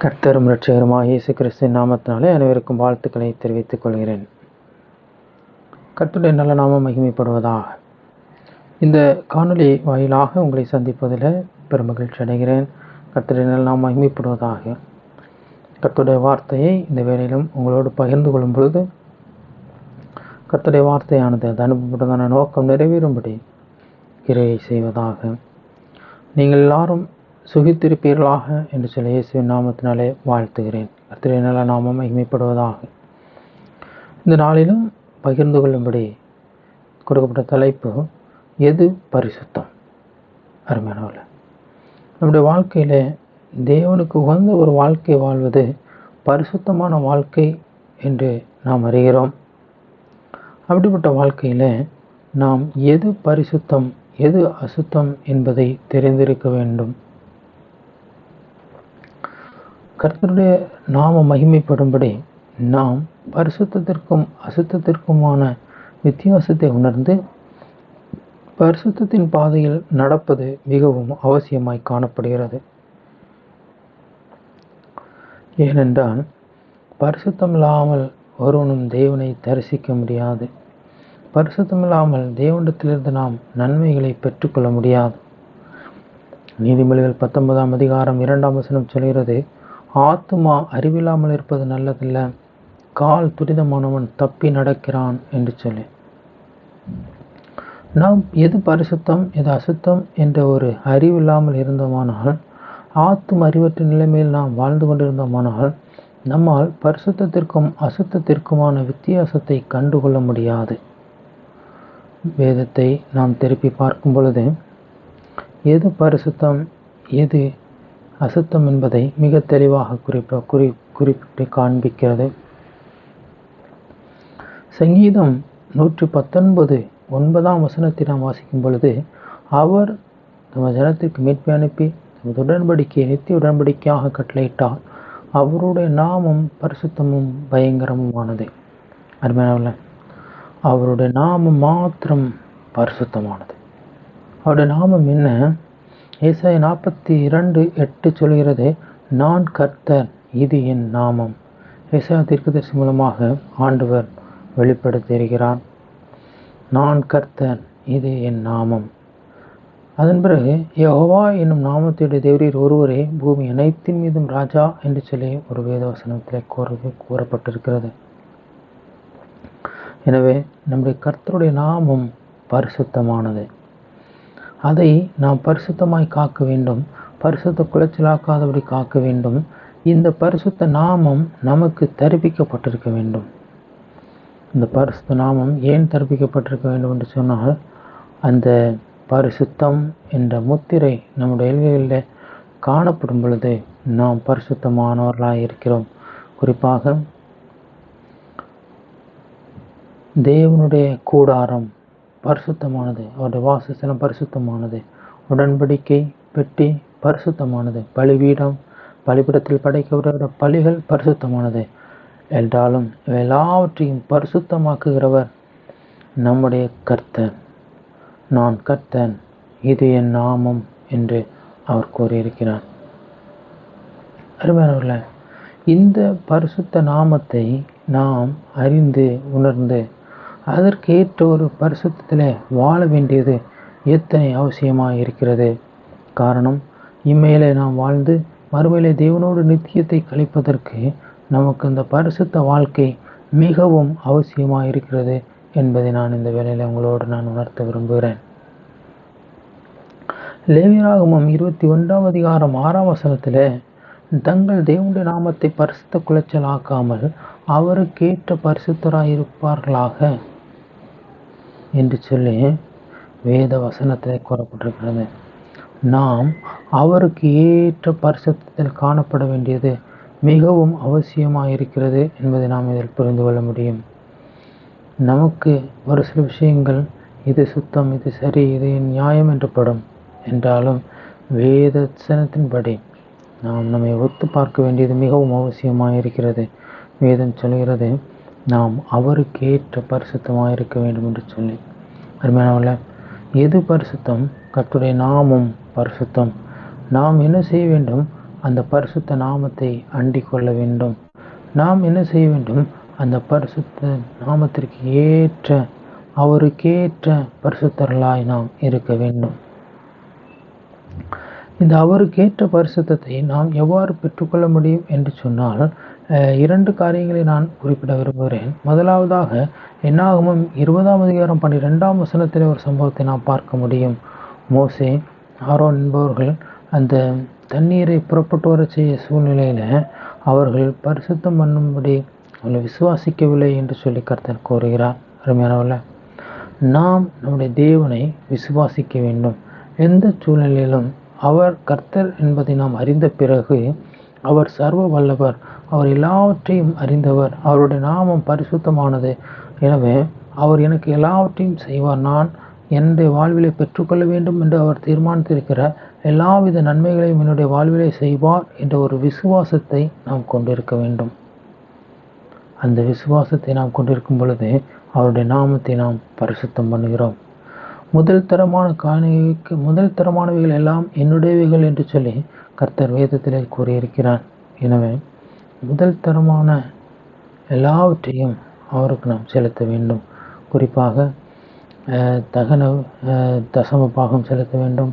கர்த்தரும் இரட்சகருமாகிய இயேசு கிறிஸ்துவின் நாமத்தினாலே அனைவருக்கும் வாழ்த்துக்களை தெரிவித்துக் கொள்கிறேன். கர்த்தருடைய நல்ல நாமம் மகிமைப்படுவதாக. இந்த காணொளி வாயிலாக உங்களை சந்திப்பதில் பெருமகிழ்ச்சி அடைகிறேன். கர்த்தருடைய நல்ல நாமம் மகிமைப்படுவதாக. கர்த்தருடைய வார்த்தையை இந்த வேளையிலும் உங்களோடு பகிர்ந்து கொள்ளும் பொழுது கர்த்தருடைய வார்த்தையானது அது அனுப்பப்பட்டதான நோக்கம் நிறைவேறும்படி கிரியை செய்வதாக. நீங்கள் எல்லாரும் சுகித்திருப்பீர்களாக என்று சொல்லி இயேசுவின் நாமத்தினாலே வாழ்த்துகிறேன். கர்த்தருடைய நல்ல நாமம் மகிமைப்படுவதாக. இந்த நாளிலும் பகிர்ந்து கொள்ளும்படி கொடுக்கப்பட்ட தலைப்பு, எது பரிசுத்தம்? அருமையானவர்களே, நம்முடைய வாழ்க்கையில் தேவனுக்கு உகந்த ஒரு வாழ்க்கை வாழ்வது பரிசுத்தமான வாழ்க்கை என்று நாம் அறிகிறோம். அப்படிப்பட்ட வாழ்க்கையில் நாம் எது பரிசுத்தம் எது அசுத்தம் என்பதை தெரிந்திருக்க வேண்டும். கர்த்தருடைய நாம மகிமைப்படும்படி நாம் பரிசுத்தத்திற்கும் அசுத்தத்திற்குமான வித்தியாசத்தை உணர்ந்து பரிசுத்தத்தின் பாதையில் நடப்பது மிகவும் அவசியமாய் காணப்படுகிறது. ஏனென்றால் பரிசுத்தமில்லாமல் ஒருவனும் தேவனை தரிசிக்க முடியாது. பரிசுத்தமில்லாமல் தேவனிடத்திலிருந்து நாம் நன்மைகளை பெற்றுக்கொள்ள முடியாது. நீதிமொழிகள் 19ஆம் அதிகாரம் 2ஆம் வசனம் சொல்கிறது, ஆத்துமா அறிவில்லாமல் இருப்பது நல்லதில்ல, கால் துரிதமானவன் தப்பி நடக்கிறான் என்று சொல்லி. நாம் எது பரிசுத்தம் எது அசுத்தம் என்ற ஒரு அறிவில்லாமல் இருந்தோமானால், ஆத்தும அறிவற்ற நிலைமையில் நாம் வாழ்ந்து கொண்டிருந்தோமானால், நம்மால் பரிசுத்தத்திற்கும் அசுத்தத்திற்குமான வித்தியாசத்தை கண்டுகொள்ள முடியாது. வேதத்தை நாம் திருப்பி பார்க்கும் பொழுது எது பரிசுத்தம் எது அசுத்தம் என்பதை மிக தெளிவாக குறிப்பிட்டு காண்பிக்கிறது. சங்கீதம் 119:9ஆம் வசனத்தை நாம் வாசிக்கும் பொழுது, அவர் தமது ஜனத்திற்கு மீட்பை அனுப்பி தமது உடன்படிக்கையை நித்திய உடன்படிக்கையாக கட்டளையிட்டார். அவருடைய நாமம் பரிசுத்தமும் பயங்கரமுமானது. அருமையானவர்களே, அவருடைய நாமம் மாத்திரம் பரிசுத்தமானது. அவருடைய நாமம் என்ன? ஏசாயா 42:8 சொல்கிறது, நான் கர்த்தர், இது என் நாமம். ஏசாயா தீர்க்கதரிசி மூலமாக ஆண்டவர் வெளிப்படுத்தியிருக்கிறார். நான் கர்த்தர், இது என் நாமம். அதன் பிறகு யெகோவா என்னும் நாமத்துடைய தேவரீர் ஒருவரே பூமி அனைத்தின் மீதும் ராஜா என்று சொல்லி ஒரு வேதவசனத்தில் கூறப்பட்டிருக்கிறது. எனவே நம்முடைய கர்த்தருடைய நாமம் பரிசுத்தமானது. அதை நாம் பரிசுத்தமாய் காக்க வேண்டும். பரிசுத்த குலைச்சலாக்காதபடி காக்க வேண்டும். இந்த பரிசுத்த நாமம் நமக்கு தரிப்பிக்கப்பட்டிருக்க வேண்டும். இந்த பரிசுத்த நாமம் ஏன் தரிப்பிக்கப்பட்டிருக்க வேண்டும் என்று சொன்னால், அந்த பரிசுத்தம் என்ற முத்திரை நம்முடைய எல்கைகளில் காணப்படும் பொழுது நாம் பரிசுத்தமானவர்களாக இருக்கிறோம். குறிப்பாக தேவனுடைய கூடாரம் பரிசுத்தமானது, அவருடைய வாசஸ்தலம் பரிசுத்தமானது, உடன்படிக்கை பெட்டி பரிசுத்தமானது, பலிபீடம் பலிபீடத்தில் படைக்கப்படுகிற பலிகள் பரிசுத்தமானது. என்றாலும் எல்லாவற்றையும் பரிசுத்தமாக்குகிறவர் நம்முடைய கர்த்தர். நான் கர்த்தன், இது என் நாமம் என்று அவர் கூறியிருக்கிறார். அருமையானவர்களே, இந்த பரிசுத்த நாமத்தை நாம் அறிந்து உணர்ந்து அதற்கேற்ற ஒரு பரிசுத்தத்திலே வாழ வேண்டியது எத்தனை அவசியமாக இருக்கிறது. காரணம், இம்மையிலே நாம் வாழ்ந்து மறுமையிலே தேவனோடு நித்தியத்தை கழிப்பதற்கு நமக்கு இந்த பரிசுத்த வாழ்க்கை மிகவும் அவசியமாக இருக்கிறது என்பதை நான் இந்த வேளையில் உங்களோடு நான் உணர்த்த விரும்புகிறேன். லேவியராகமம் 21ஆம் அதிகாரம் 6ஆம் வசனத்தில், தங்கள் தேவனுடைய நாமத்தை பரிசுத்த குலைச்சல் ஆக்காமல் அவருக்கேற்ற பரிசுத்தராய் இருப்பார்களாக என்று சொல்லி வேத வசனத்தில் கூறப்பட்டிருக்கிறது. நாம் அவருக்கு ஏற்ற பரிசுத்தத்தில் காணப்பட வேண்டியது மிகவும் அவசியமாக இருக்கிறது என்பதை நாம் இதில் புரிந்து கொள்ள முடியும். நமக்கு ஒரு சில விஷயங்கள் இது சுத்தம், இது சரி, இது நியாயம் என்று படும். என்றாலும் வேத வசனத்தின்படி நாம் நம்மை ஒத்து பார்க்க வேண்டியது மிகவும் அவசியமாக இருக்கிறது. வேதம் சொல்கிறது, நாம் அவருக்கு ஏற்ற பரிசுத்தமாக இருக்க வேண்டும் என்று சொல்லி. அருமையானவர்களே, எது பரிசுத்தம்? கர்த்தருடைய நாமம் பரிசுத்தம். நாம் என்ன செய்ய வேண்டும்? அந்த பரிசுத்த நாமத்தை அண்டிக் கொள்ள வேண்டும். நாம் என்ன செய்ய வேண்டும்? அந்த பரிசுத்த நாமத்திற்கு ஏற்ற, அவருக்கேற்ற பரிசுத்தர்களாய் நாம் இருக்க வேண்டும். இந்த அவருக்கேற்ற பரிசுத்தத்தை நாம் எவ்வாறு பெற்றுக்கொள்ள முடியும் என்று சொன்னால், 2 காரியங்களை நான் குறிப்பிட விரும்புகிறேன். முதலாவதாக என்னாகமம் 20ஆம் அதிகாரம் 12ஆம் வசனத்தில் ஒரு சம்பவத்தை நாம் பார்க்க முடியும். மோசே, ஆரோன் என்பவர்கள் அந்த தண்ணீரை புறப்பட்டு வர செய்ய சூழ்நிலையில அவர்கள் பரிசுத்தம் பண்ணும்படி அவர்கள் விசுவாசிக்கவில்லை என்று சொல்லி கர்த்தர் கூறுகிறார். அருமையானவர்களே, நாம் நம்முடைய தேவனை விசுவாசிக்க வேண்டும். எந்த சூழ்நிலையிலும் அவர் கர்த்தர் என்பதை நாம் அறிந்த பிறகு, அவர் சர்வ வல்லவர், அவர் எல்லாவற்றையும் அறிந்தவர், அவருடைய நாமம் பரிசுத்தமானது. எனவே அவர் எனக்கு எல்லாவற்றையும் செய்வார், நான் என்னுடைய வாழ்விலை பெற்றுக்கொள்ள வேண்டும் என்று அவர் தீர்மானித்திருக்கிற எல்லாவித நன்மைகளையும் என்னுடைய வாழ்விலை செய்வார் என்ற ஒரு விசுவாசத்தை நாம் கொண்டிருக்க வேண்டும். அந்த விசுவாசத்தை நாம் கொண்டிருக்கும் பொழுது அவருடைய நாமத்தை நாம் பரிசுத்தம் பண்ணுகிறோம். முதல் தரமானவைகள் எல்லாம் என்னுடையவைகள் என்று சொல்லி கர்த்தர் வேதத்திலே கூறியிருக்கிறார். எனவே முதல் தரமான எல்லாவற்றையும் அவருக்கு நாம் செலுத்த வேண்டும். குறிப்பாக தசம பாகம் செலுத்த வேண்டும்.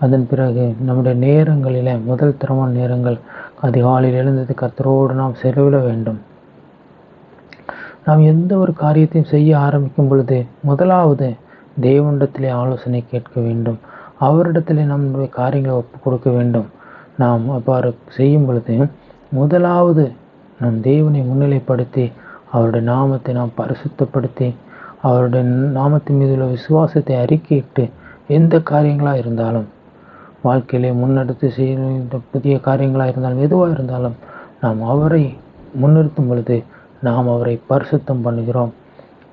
அதன் பிறகு நம்முடைய நேரங்களில் முதல் தரமான நேரங்கள், அதிகாலையில் எழுந்தது கர்த்தரோடு நாம் செலவிட வேண்டும். நாம் எந்த ஒரு காரியத்தையும் செய்ய ஆரம்பிக்கும் பொழுது முதலாவது தேவனிடத்திலே ஆலோசனை கேட்க வேண்டும். அவரிடத்திலே நம்முடைய காரியங்களை ஒப்பு கொடுக்க வேண்டும். நாம் அவ்வாறு செய்யும் பொழுது முதலாவது நம் தேவனை முன்னிலைப்படுத்தி அவருடைய நாமத்தை நாம் பரிசுத்தப்படுத்தி அவருடைய நாமத்தின் மீது உள்ள விசுவாசத்தை அறிக்கையிட்டு எந்த காரியங்களாக இருந்தாலும், வாழ்க்கையிலே முன்னெடுத்து செய்ய புதிய காரியங்களாக இருந்தாலும், எதுவாக இருந்தாலும் நாம் அவரை முன்னிறுத்தும் பொழுது நாம் அவரை பரிசுத்தம் பண்ணுகிறோம்.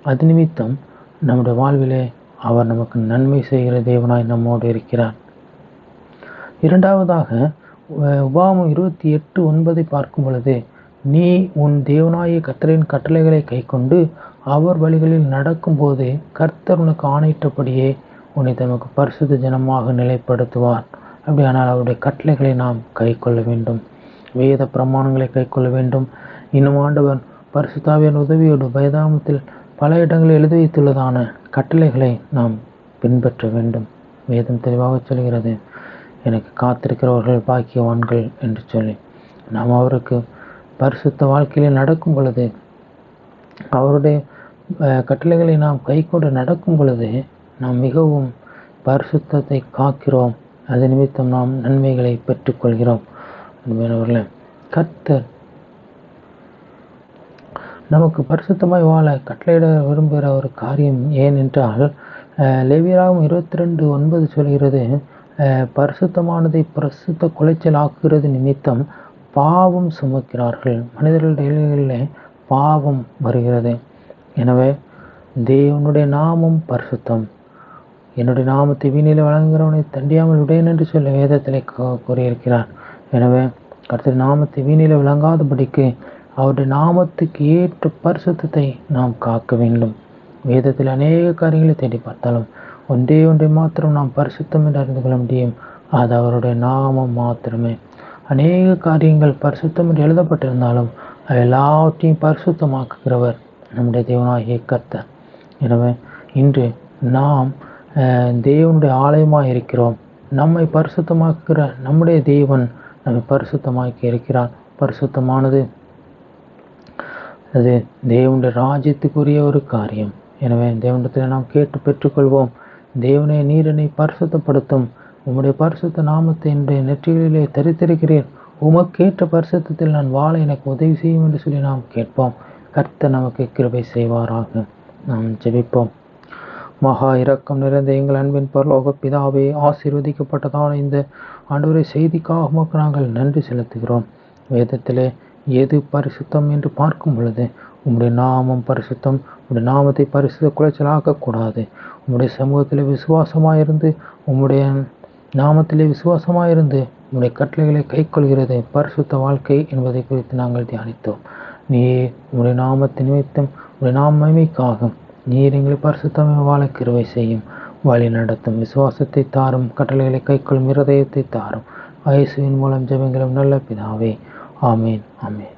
அது நிமித்தம் நம்முடைய வாழ்விலே அவர் நமக்கு நன்மை செய்கிற தேவனாய் நம்மோடு இருக்கிறார். இரண்டாவதாக உபாகமம் 28:9 பார்க்கும் பொழுது, நீ உன் தேவனாகிய கர்த்தரின் கட்டளைகளை கைக்கொண்டு அவர் வழிகளில் நடக்கும் போது கர்த்தர் உனக்கு ஆணையிட்டபடியே உன்னை தமக்கு பரிசுத்த ஜனமாக நிலைப்படுத்துவார். அப்படியானால் அவருடைய கட்டளைகளை நாம் கை கொள்ள வேண்டும். வேத பிரமாணங்களை கை கொள்ள வேண்டும். இன்னும் ஆண்டவர் பரிசுத்தாவியின் உதவியோடு வேதாகமத்தில் பல இடங்களில் எழுதி வைத்துள்ளதான கட்டளைகளை நாம் பின்பற்ற வேண்டும். வேதம் தெளிவாக சொல்கிறது, எனக்கு காத்திருக்கிறவர்கள் பாக்கியவான்கள் என்று சொல்லி. நாம் அவருக்கு பரிசுத்த வாழ்க்கையிலே நடக்கும் பொழுது, அவருடைய கட்டளைகளை நாம் கை கொண்டு நடக்கும் பொழுது நாம் மிகவும் பரிசுத்தத்தை காக்கிறோம். அது நிமித்தம் நாம் நன்மைகளை பெற்றுக்கொள்கிறோம். கர்த்தர் நமக்கு பரிசுத்தமாய் வாழ கட்டளையிட விரும்புகிற ஒரு காரியம் ஏன் என்றால், லேவியராகமம் 22:9 சொல்கிறது, பரிசுத்தமானதை பரிசுத்த குலைச்சல் ஆக்குகிறது நிமித்தம் பாவம் சுமக்கிறார்கள். மனிதர்களுடைய இலைகளிலே பாவம் வருகிறது. எனவே தேவனுடைய நாமம் பரிசுத்தம். என்னுடைய நாமத்தை வீணிலே வழங்குகிறவனை தண்டியாமல் விடேன் என்று சொல்ல வேதத்திலே கூறியிருக்கிறார். எனவே கர்த்தர் நாமத்தை வீணிலே விளங்காதபடிக்கு அவருடைய நாமத்துக்கு ஏற்ற பரிசுத்தத்தை நாம் காக்க வேண்டும். வேதத்தில் அநேக காரியங்களை தேடி பார்த்தாலும் ஒன்றை மாத்திரம் நாம் பரிசுத்தம் என்று அறிந்து கொள்ள முடியும். அது அவருடைய நாமம் மாத்திரமே. அநேக காரியங்கள் பரிசுத்தம் என்று எழுதப்பட்டிருந்தாலும் எல்லாவற்றையும் பரிசுத்தமாக்குகிறவர் நம்முடைய தேவனாகிய கர்த்தர். எனவே இன்று நாம் தேவனுடைய ஆலயமாக இருக்கிறோம். நம்மை பரிசுத்தமாக்குகிற நம்முடைய தேவன் நம்மை பரிசுத்தமாக்கி இருக்கிறார். பரிசுத்தமானது அது தேவனுடைய ராஜ்யத்துக்குரிய ஒரு காரியம். எனவே தேவனிடத்தில் நாம் கேட்டு பெற்றுக்கொள்வோம். தேவனே, நீர் என்னை பரிசுத்தப்படுத்தும். உம்முடைய பரிசுத்த நாமத்தை என்னுடைய நெற்றிகளிலே தரித்திருக்கிறேன். உமக்கேற்ற பரிசுத்தத்தில் நான் வாழ எனக்கு உதவி செய்யும் என்று சொல்லி நாம் கேட்போம். கர்த்தர் நமக்கு கிருபை செய்வாராக. நாம் ஜெபிப்போம். மகா இரக்கம் நிறைந்த எங்கள் அன்பின் பரலோக பிதாவே, ஆசீர்வதிக்கப்பட்டதான இந்த ஆண்டவரை செய்திக்காக உமக்கு நாங்கள் நன்றி செலுத்துகிறோம். வேதத்திலே எது பரிசுத்தம் என்று பார்க்கும் பொழுது உம்முடைய நாமம் பரிசுத்தம். உம்முடைய நாமத்தை பரிசுத்த குலைச்சலாக்கக்கூடாது. உம்முடைய சமூகத்திலே விசுவாசமாயிருந்து, உம்முடைய நாமத்திலே விசுவாசமாயிருந்து உம்முடைய கட்டளைகளை கை கொள்கிறது பரிசுத்த வாழ்க்கை என்பதை குறித்து நாங்கள் தியானித்தோம். நீர் உம்முடைய நாமத்தின் நிமித்தம், உம்முடைய நாம மகிமைக்காக நீர் எங்களை பரிசுத்தமாக வாழ கிருபை செய்யும். வழி நடத்தும். விசுவாசத்தை தாரும். கட்டளைகளை கைக்கொள்ளும் இருதயத்தை தாரும். இயேசுவின் மூலம் ஜெபங்களும் நல்ல பிதாவே. ஆமேன். ஆமேன்.